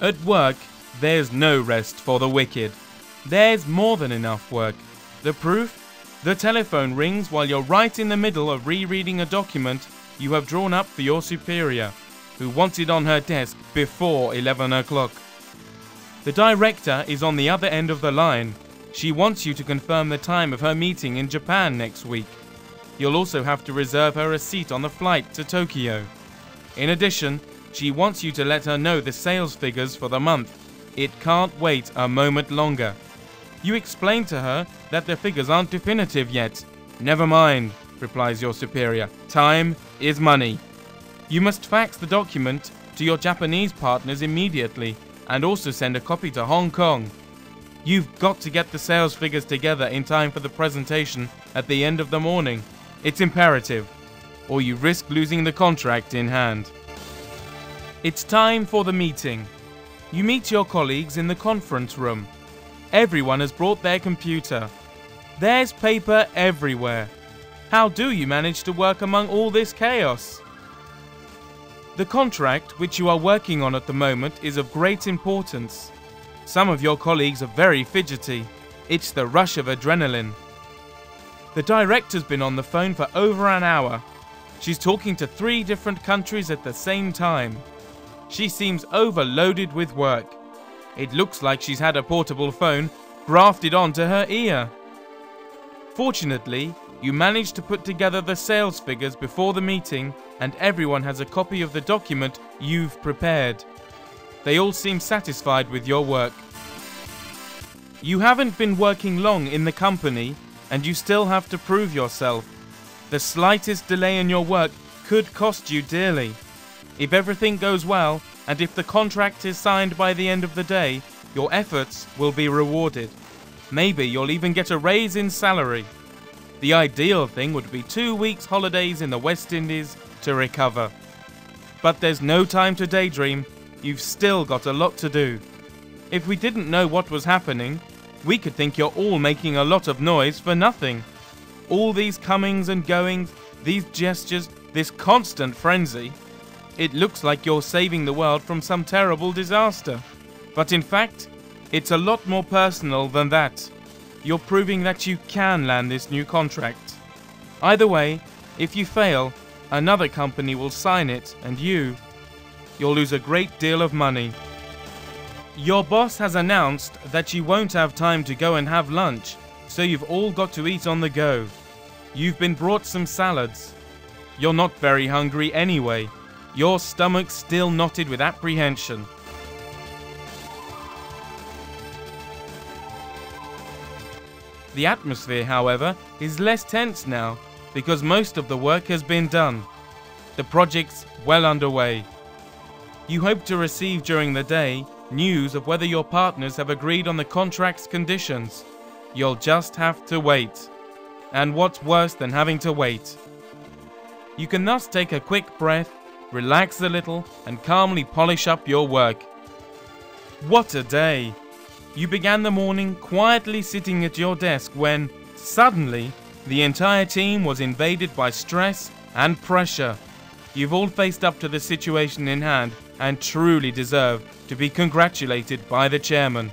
At work, there's no rest for the wicked. There's more than enough work. The proof? The telephone rings while you're right in the middle of rereading a document you have drawn up for your superior, who wants it on her desk before 11 o'clock. The director is on the other end of the line. She wants you to confirm the time of her meeting in Japan next week. You'll also have to reserve her a seat on the flight to Tokyo. In addition, she wants you to let her know the sales figures for the month. It can't wait a moment longer. You explain to her that the figures aren't definitive yet. Never mind, replies your superior. Time is money. You must fax the document to your Japanese partners immediately and also send a copy to Hong Kong. You've got to get the sales figures together in time for the presentation at the end of the morning. It's imperative, or you risk losing the contract in hand. It's time for the meeting. You meet your colleagues in the conference room. Everyone has brought their computer. There's paper everywhere. How do you manage to work among all this chaos? The contract which you are working on at the moment is of great importance. Some of your colleagues are very fidgety. It's the rush of adrenaline. The director's been on the phone for over an hour. She's talking to 3 different countries at the same time. She seems overloaded with work. It looks like she's had a portable phone grafted onto her ear. Fortunately, you managed to put together the sales figures before the meeting, and everyone has a copy of the document you've prepared. They all seem satisfied with your work. You haven't been working long in the company, and you still have to prove yourself. The slightest delay in your work could cost you dearly. If everything goes well, and if the contract is signed by the end of the day, your efforts will be rewarded. Maybe you'll even get a raise in salary. The ideal thing would be 2 weeks holidays in the West Indies to recover. But there's no time to daydream. You've still got a lot to do. If we didn't know what was happening, we could think you're all making a lot of noise for nothing. All these comings and goings, these gestures, this constant frenzy. It looks like you're saving the world from some terrible disaster. But in fact, it's a lot more personal than that. You're proving that you can land this new contract. Either way, if you fail, another company will sign it, and you'll lose a great deal of money. Your boss has announced that you won't have time to go and have lunch, so you've all got to eat on the go. You've been brought some salads. You're not very hungry anyway. Your stomach's still knotted with apprehension. The atmosphere, however, is less tense now, because most of the work has been done. The project's well underway. You hope to receive during the day news of whether your partners have agreed on the contract's conditions. You'll just have to wait. And what's worse than having to wait? You can thus take a quick breath, relax a little, and calmly polish up your work. What a day! You began the morning quietly sitting at your desk when, suddenly, the entire team was invaded by stress and pressure. You've all faced up to the situation in hand and truly deserve to be congratulated by the chairman.